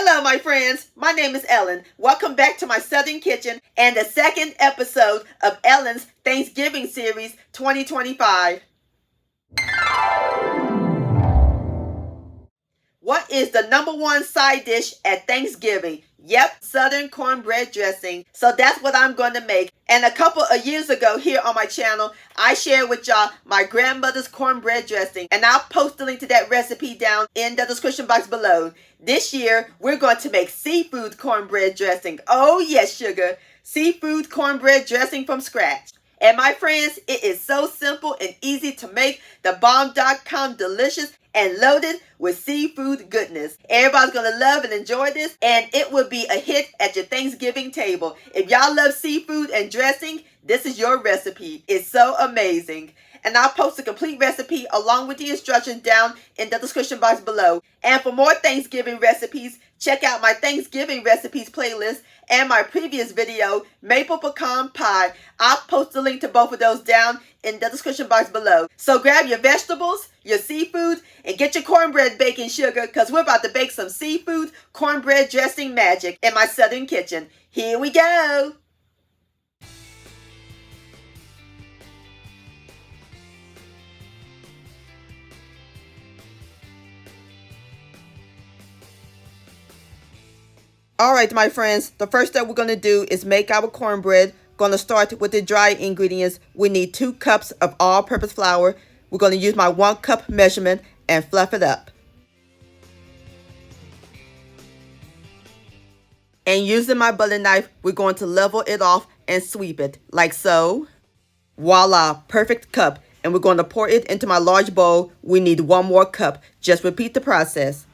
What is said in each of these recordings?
Hello, my friends. My name is Ellen. Welcome back to my Southern Kitchen and the second episode of Ellen's Thanksgiving Series 2025. What is the number one side dish at Thanksgiving? Yep, Southern cornbread dressing. So that's what I'm going to make. And a couple of years ago here on my channel, I shared with y'all my grandmother's cornbread dressing. And I'll post the link to that recipe down in the description box below. This year, we're going to make seafood cornbread dressing. Oh yes, sugar. Seafood cornbread dressing from scratch. And my friends, it is so simple and easy to make. The bomb.com delicious and loaded with seafood goodness. Everybody's gonna love and enjoy this, and it will be a hit at your Thanksgiving table. If y'all love seafood and dressing, this is your recipe. It's so amazing. And I'll post a complete recipe along with the instructions down in the description box below. And for more Thanksgiving recipes, check out my Thanksgiving recipes playlist and my previous video, Maple Pecan Pie. I'll post the link to both of those down in the description box below. So grab your vegetables, your seafood, and get your cornbread baking sugar, because we're about to bake some seafood cornbread dressing magic in my Southern kitchen. Here we go. Alright, my friends, the first step we're going to do is make our cornbread. Going to start with the dry ingredients. We need 2 cups of all-purpose flour. We're going to use my 1 cup measurement and fluff it up. And using my butter knife, we're going to level it off and sweep it like so. Voila, perfect cup. And we're going to pour it into my large bowl. We need 1 more cup. Just repeat the process.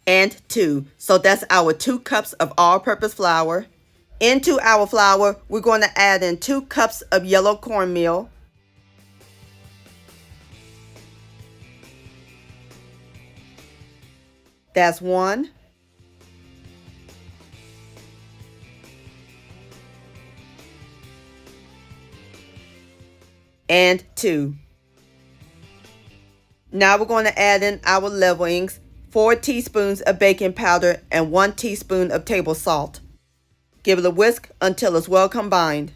And 2. So that's our 2 cups of all-purpose flour. Into our flour, we're going to add in 2 cups of yellow cornmeal. That's 1. And 2. Now we're going to add in our leavenings. 4 teaspoons of baking powder and 1 teaspoon of table salt. Give it a whisk until it's well combined.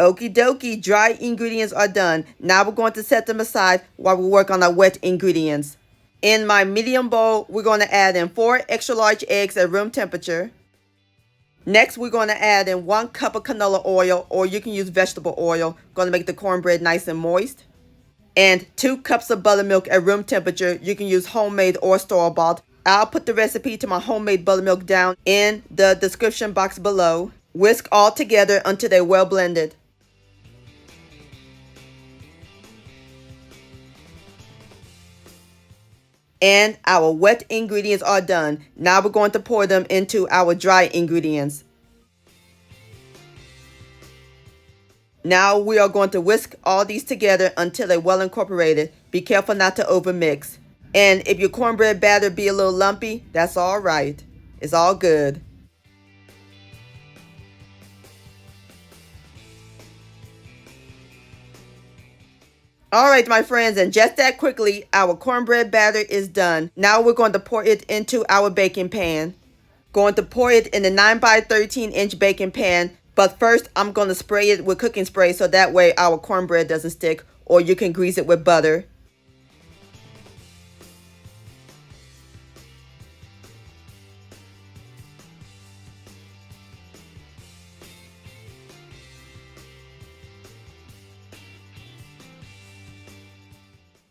Okie dokie, dry ingredients are done. Now we're going to set them aside while we work on our wet ingredients. In my medium bowl, we're going to add in 4 extra large eggs at room temperature. Next, we're going to add in 1 cup of canola oil, or you can use vegetable oil. Going to make the cornbread nice and moist. And 2 cups of buttermilk at room temperature. You can use homemade or store-bought. I'll put the recipe to my homemade buttermilk down in the description box below. Whisk all together until they're well blended. And our wet ingredients are done. Now we're going to pour them into our dry ingredients. Now we are going to whisk all these together until they're well incorporated. Be careful not to overmix. And if your cornbread batter be a little lumpy, that's all right. It's all good. Alright, my friends, and just that quickly, our cornbread batter is done. Now we're going to pour it into our baking pan. Going to pour it in the 9 by 13 inch baking pan. But first, I'm going to spray it with cooking spray so that way our cornbread doesn't stick, or you can grease it with butter.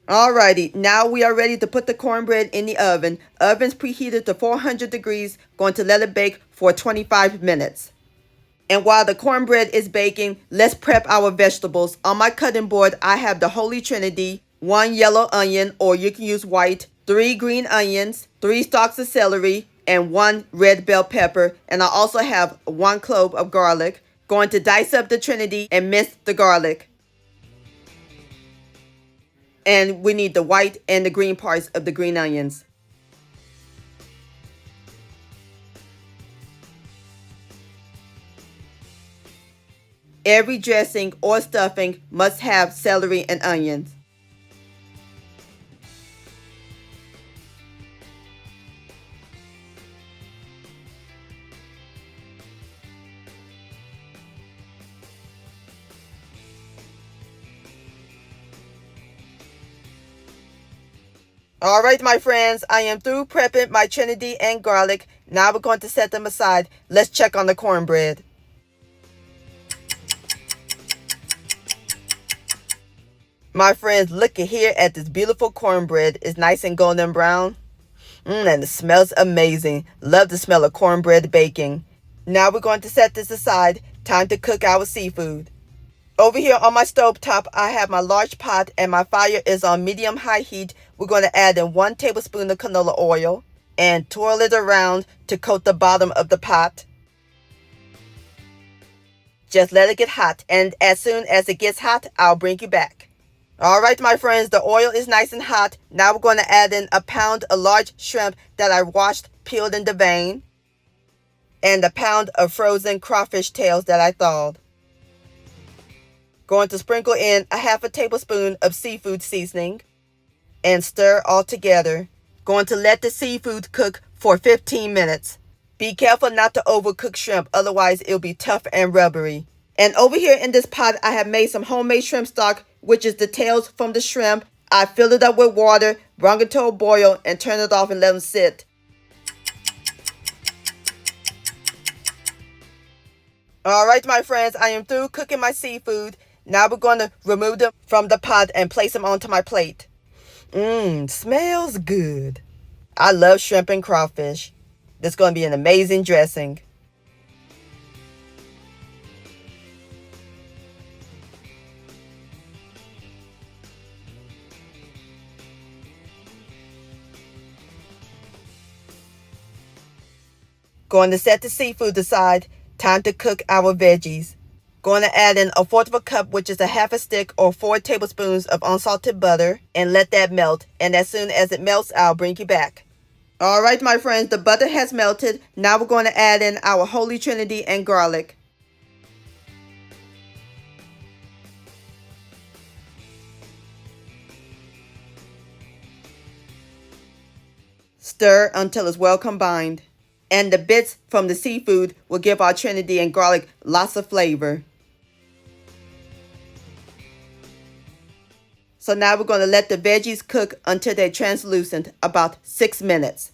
Alrighty, now we are ready to put the cornbread in the oven. Oven's preheated to 400 degrees. Going to let it bake for 25 minutes. And while the cornbread is baking, let's prep our vegetables. On my cutting board, I have the Holy Trinity, 1 yellow onion, or you can use white, 3 green onions, 3 stalks of celery, and 1 red bell pepper. And I also have 1 clove of garlic. Going to dice up the Trinity and mince the garlic. And we need the white and the green parts of the green onions. Every dressing or stuffing must have celery and onions. Alright, my friends, I am through prepping my Trinity and garlic. Now we're going to set them aside. Let's check on the cornbread. My friends, look here at this beautiful cornbread. It's nice and golden brown. And it smells amazing. Love the smell of cornbread baking. Now we're going to set this aside. Time to cook our seafood. Over here on my stove top, I have my large pot and my fire is on medium-high heat. We're going to add in 1 tablespoon of canola oil and twirl it around to coat the bottom of the pot. Just let it get hot, and as soon as it gets hot, I'll bring you back. Alright, my friends, the oil is nice and hot. Now we're going to add in a pound of large shrimp that I washed, peeled, and deveined, and a pound of frozen crawfish tails that I thawed. Going to sprinkle in a half a tablespoon of seafood seasoning and stir all together. Going to let the seafood cook for 15 minutes. Be careful not to overcook shrimp, otherwise it'll be tough and rubbery. And over here in this pot, I have made some homemade shrimp stock, which is the tails from the shrimp. I fill it up with water, bring it to a boil, and turn it off and let them sit. Alright, my friends, I am through cooking my seafood. Now we're going to remove them from the pot and place them onto my plate. Smells good. I love shrimp and crawfish. This is going to be an amazing dressing. Going to set the seafood aside. Time to cook our veggies. Going to add in 1/4 cup, which is a half a stick or 4 tablespoons of unsalted butter, and let that melt. And as soon as it melts, I'll bring you back. Alright, my friends, the butter has melted. Now we're going to add in our Holy Trinity and garlic. Stir until it's well combined. And the bits from the seafood will give our Trinity and garlic lots of flavor. So now we're going to let the veggies cook until they're translucent, about 6 minutes.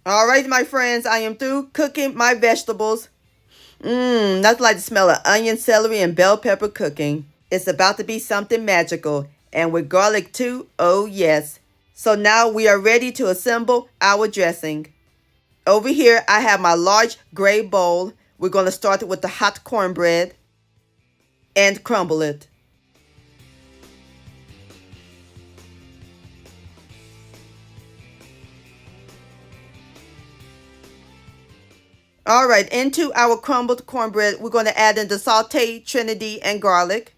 Alright, my friends, I am through cooking my vegetables. Nothing like the smell of onion, celery, and bell pepper cooking. It's about to be something magical. And with garlic too, oh yes. So now we are ready to assemble our dressing. Over here, I have my large gray bowl. We're going to start with the hot cornbread and crumble it. Alright, into our crumbled cornbread, we're going to add in the sauteed Trinity and garlic.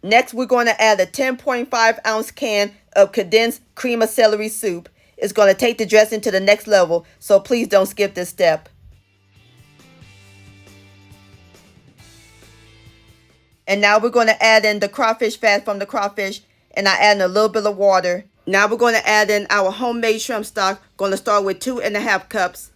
Next, we're going to add a 10.5 ounce can of condensed cream of celery soup. It's going to take the dressing to the next level, so please don't skip this step. And now we're going to add in the crawfish fat from the crawfish, and I add in a little bit of water. Now we're going to add in our homemade shrimp stock. Going to start with 2.5 cups.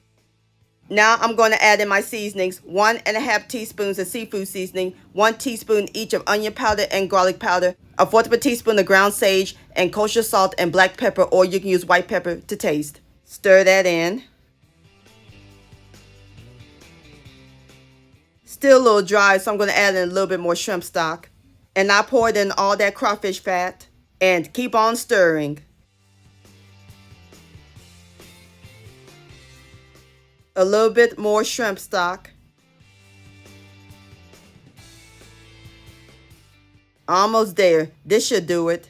Now I'm going to add in my seasonings, 1.5 teaspoons of seafood seasoning, 1 teaspoon each of onion powder and garlic powder, 1/4 teaspoon of ground sage, and kosher salt and black pepper, or you can use white pepper to taste. Stir that in. Still a little dry, so I'm going to add in a little bit more shrimp stock. And I poured in all that crawfish fat and keep on stirring. A little bit more shrimp stock. Almost there. This should do it.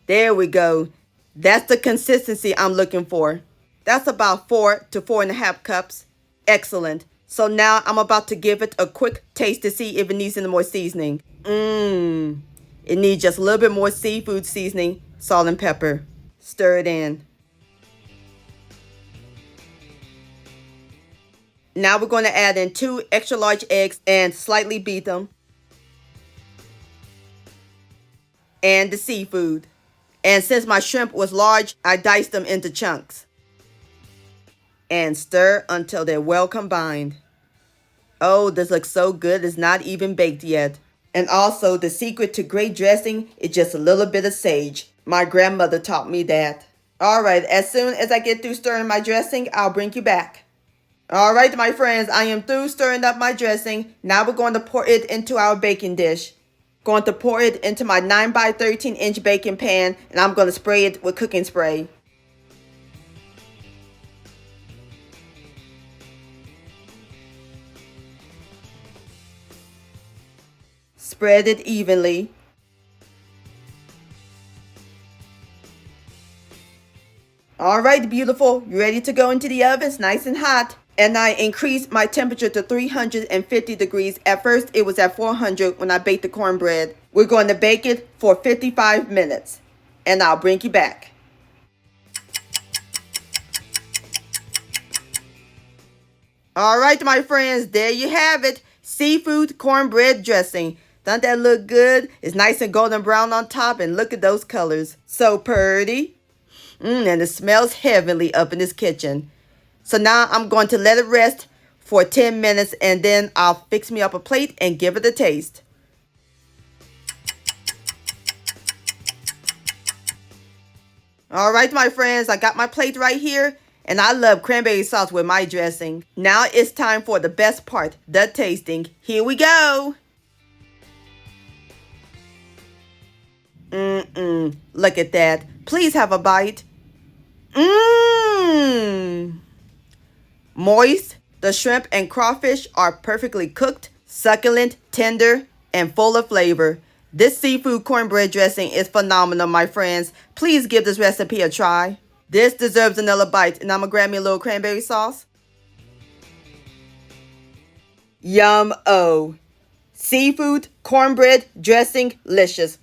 There we go. That's the consistency I'm looking for. That's about 4 to 4.5 cups. Excellent. So now I'm about to give it a quick taste to see if it needs any more seasoning. It needs just a little bit more seafood seasoning, salt and pepper. Stir it in. Now we're going to add in 2 extra large eggs and slightly beat them. And the seafood. And since my shrimp was large, I diced them into chunks. And stir until they're well combined. Oh, this looks so good. It's not even baked yet. And also, the secret to great dressing is just a little bit of sage. My grandmother taught me that. All right, as soon as I get through stirring my dressing, I'll bring you back. All right, my friends, I am through stirring up my dressing. Now we're going to pour it into our baking dish. Going to pour it into my 9 by 13 inch baking pan, and I'm going to spray it with cooking spray. Spread it evenly. All right, beautiful. You ready to go into the oven? It's nice and hot. And I increased my temperature to 350 degrees. At first, it was at 400 when I baked the cornbread. We're going to bake it for 55 minutes. And I'll bring you back. All right, my friends, there you have it. Seafood cornbread dressing. Doesn't that look good? It's nice and golden brown on top, and look at those colors. So pretty. And it smells heavenly up in this kitchen. So now I'm going to let it rest for 10 minutes, and then I'll fix me up a plate and give it a taste. All right, my friends, I got my plate right here, and I love cranberry sauce with my dressing. Now it's time for the best part, the tasting. Here we go. Look at that. Please have a bite. Moist, the shrimp and crawfish are perfectly cooked, succulent, tender, and full of flavor. This seafood cornbread dressing is phenomenal, my friends. Please give this recipe a try. This deserves another bite, and I'm going to grab me a little cranberry sauce. Yum-o. Seafood cornbread dressing, licious.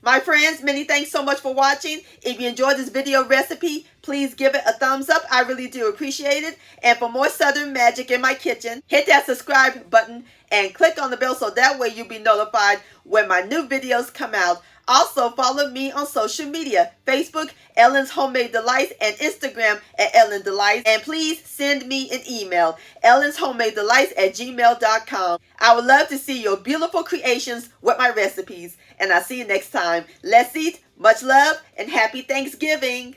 My friends, many thanks so much for watching. If you enjoyed this video recipe, please give it a thumbs up. I really do appreciate it. And for more Southern magic in my kitchen, hit that subscribe button and click on the bell so that way you'll be notified when my new videos come out. Also, follow me on social media, Facebook, Ellen's Homemade Delights, and Instagram at Ellen Delights. And please send me an email, ellenshomemadedelights@gmail.com. I would love to see your beautiful creations with my recipes. And I'll see you next time. Let's eat. Much love and happy Thanksgiving.